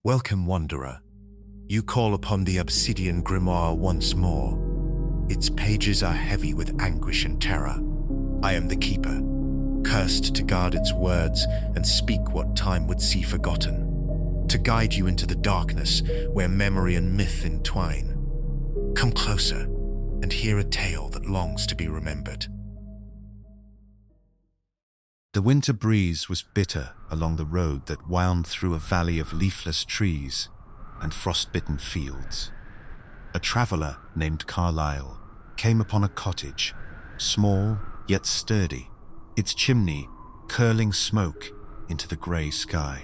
Welcome, Wanderer. You call upon the Obsidian Grimoire once more. Its pages are heavy with anguish and terror. I am the Keeper, cursed to guard its words and speak what time would see forgotten, to guide you into the darkness where memory and myth entwine. Come closer and hear a tale that longs to be remembered. The winter breeze was bitter along the road that wound through a valley of leafless trees and frost-bitten fields. A traveller named Carlyle came upon a cottage, small yet sturdy, its chimney curling smoke into the grey sky.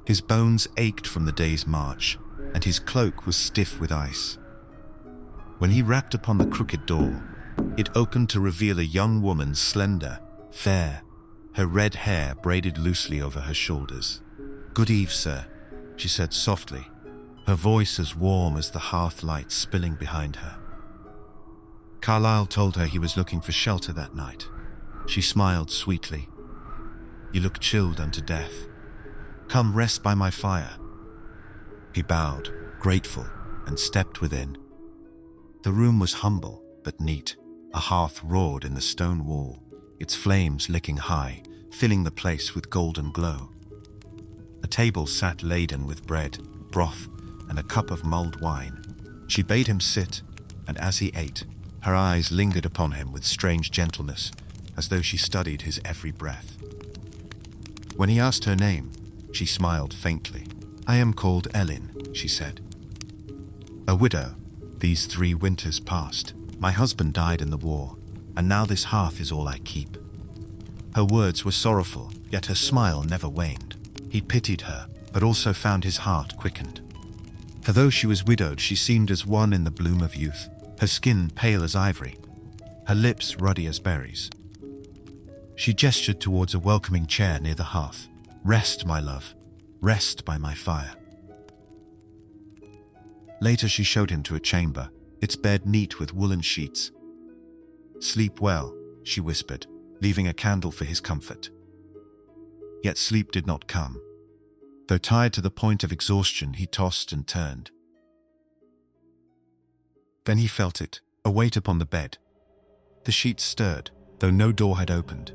His bones ached from the day's march, and his cloak was stiff with ice. When he rapped upon the crooked door, it opened to reveal a young woman, slender, fair, her red hair braided loosely over her shoulders. "Good eve, sir," she said softly, her voice as warm as the hearth light spilling behind her. Carlyle told her he was looking for shelter that night. She smiled sweetly. "You look chilled unto death. Come rest by my fire." He bowed, grateful, and stepped within. The room was humble but neat. A hearth roared in the stone wall, its flames licking high, filling the place with golden glow. A table sat laden with bread, broth, and a cup of mulled wine. She bade him sit, and as he ate, her eyes lingered upon him with strange gentleness, as though she studied his every breath. When he asked her name, she smiled faintly. "I am called Ellen," she said. "A widow, these 3 winters past. My husband died in the war, and now this hearth is all I keep." Her words were sorrowful, yet her smile never waned. He pitied her, but also found his heart quickened. For though she was widowed, she seemed as one in the bloom of youth, her skin pale as ivory, her lips ruddy as berries. She gestured towards a welcoming chair near the hearth. "Rest, my love, rest by my fire." Later she showed him to a chamber, its bed neat with woolen sheets. "Sleep well," she whispered, leaving a candle for his comfort. Yet sleep did not come. Though tired to the point of exhaustion, he tossed and turned. Then he felt it, a weight upon the bed. The sheets stirred, though no door had opened.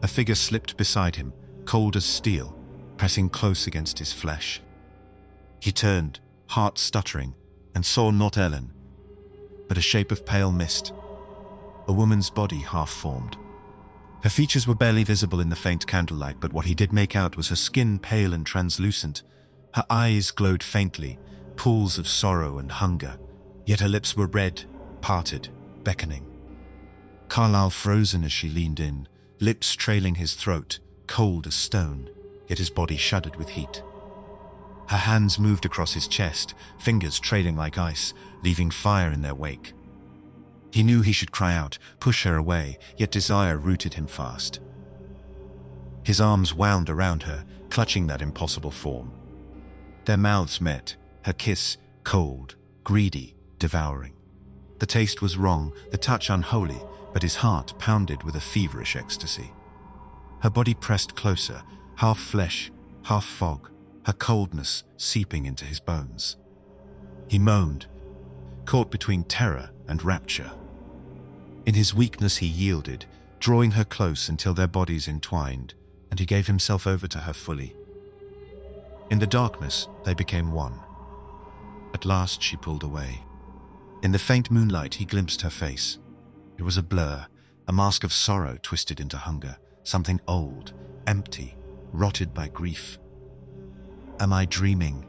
A figure slipped beside him, cold as steel, pressing close against his flesh. He turned, heart stuttering, and saw not Ellen, but a shape of pale mist, a woman's body half-formed. Her features were barely visible in the faint candlelight, but what he did make out was her skin pale and translucent. Her eyes glowed faintly, pools of sorrow and hunger, yet her lips were red, parted, beckoning. Carlyle frozen as she leaned in, lips trailing his throat, cold as stone, yet his body shuddered with heat. Her hands moved across his chest, fingers trailing like ice, leaving fire in their wake. He knew he should cry out, push her away, yet desire rooted him fast. His arms wound around her, clutching that impossible form. Their mouths met, her kiss cold, greedy, devouring. The taste was wrong, the touch unholy, but his heart pounded with a feverish ecstasy. Her body pressed closer, half flesh, half fog, her coldness seeping into his bones. He moaned, caught between terror and rapture. In his weakness he yielded, drawing her close until their bodies entwined, and he gave himself over to her fully. In the darkness, they became one. At last she pulled away. In the faint moonlight he glimpsed her face. It was a blur, a mask of sorrow twisted into hunger, something old, empty, rotted by grief. "Am I dreaming?"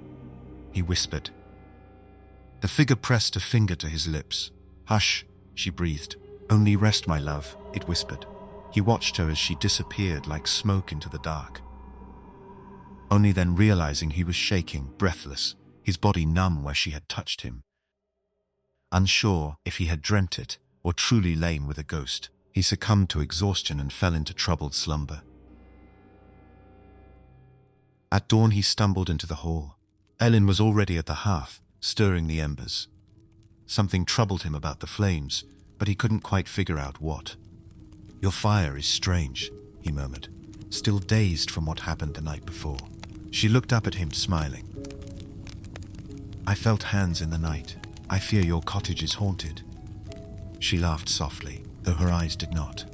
he whispered. The figure pressed a finger to his lips. "Hush," she breathed. "Only rest, my love," it whispered. He watched her as she disappeared like smoke into the dark. Only then realizing he was shaking, breathless, his body numb where she had touched him. Unsure if he had dreamt it or truly lain with a ghost, he succumbed to exhaustion and fell into troubled slumber. At dawn he stumbled into the hall. Ellen was already at the hearth, stirring the embers. Something troubled him about the flames, but he couldn't quite figure out what. "Your fire is strange," he murmured, still dazed from what happened the night before. She looked up at him, smiling. I felt hands in the night. I fear your cottage is haunted. She laughed softly, though her eyes did not.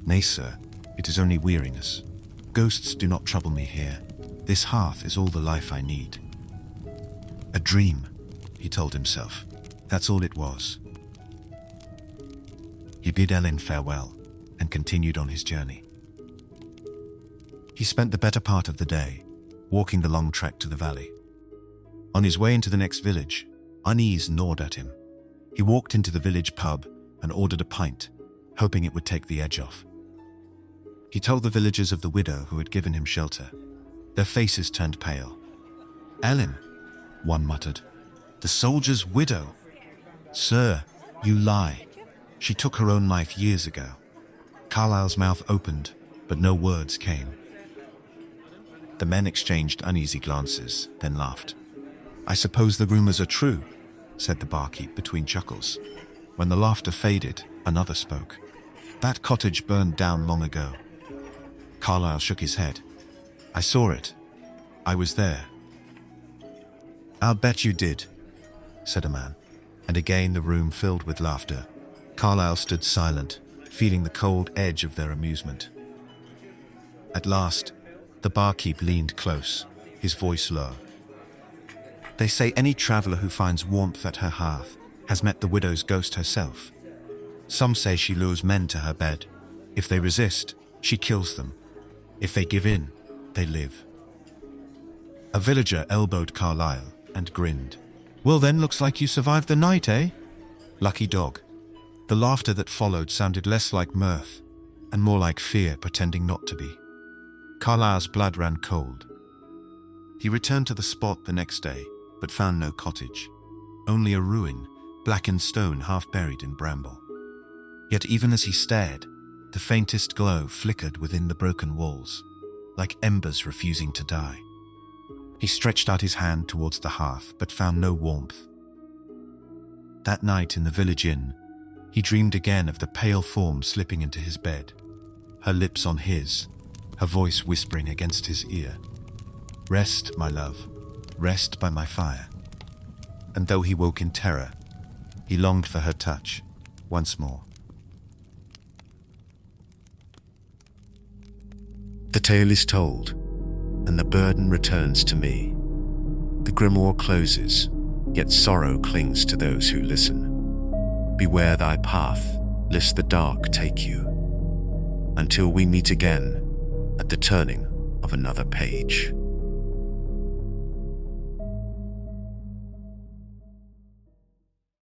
Nay, sir, it is only weariness. Ghosts do not trouble me here. This hearth is all the life I need. A dream, he told himself. That's all it was. He bid Ellen farewell and continued on his journey. He spent the better part of the day walking the long trek to the valley. On his way into the next village, unease gnawed at him. He walked into the village pub and ordered a pint, hoping it would take the edge off. He told the villagers of the widow who had given him shelter. Their faces turned pale. Ellen, one muttered. The soldier's widow. Sir, you lie. She took her own life years ago. Carlyle's mouth opened, but no words came. The men exchanged uneasy glances, then laughed. I suppose the rumors are true, said the barkeep between chuckles. When the laughter faded, another spoke. That cottage burned down long ago. Carlyle shook his head. I saw it. I was there. I'll bet you did, said a man, and again the room filled with laughter. Carlyle stood silent, feeling the cold edge of their amusement. At last, the barkeep leaned close, his voice low. They say any traveler who finds warmth at her hearth has met the widow's ghost herself. Some say she lures men to her bed. If they resist, she kills them. If they give in, they live. A villager elbowed Carlyle and grinned. Well then, looks like you survived the night, eh? Lucky dog. The laughter that followed sounded less like mirth and more like fear pretending not to be. Carlyle's blood ran cold. He returned to the spot the next day, but found no cottage. Only a ruin, blackened stone half buried in bramble. Yet even as he stared, the faintest glow flickered within the broken walls, like embers refusing to die. He stretched out his hand towards the hearth, but found no warmth. That night in the village inn, he dreamed again of the pale form slipping into his bed, her lips on his, her voice whispering against his ear. Rest, my love, rest by my fire. And though he woke in terror, he longed for her touch once more. The tale is told, and the burden returns to me. The grimoire closes, yet sorrow clings to those who listen. Beware thy path, lest the dark take you. Until we meet again at the turning of another page.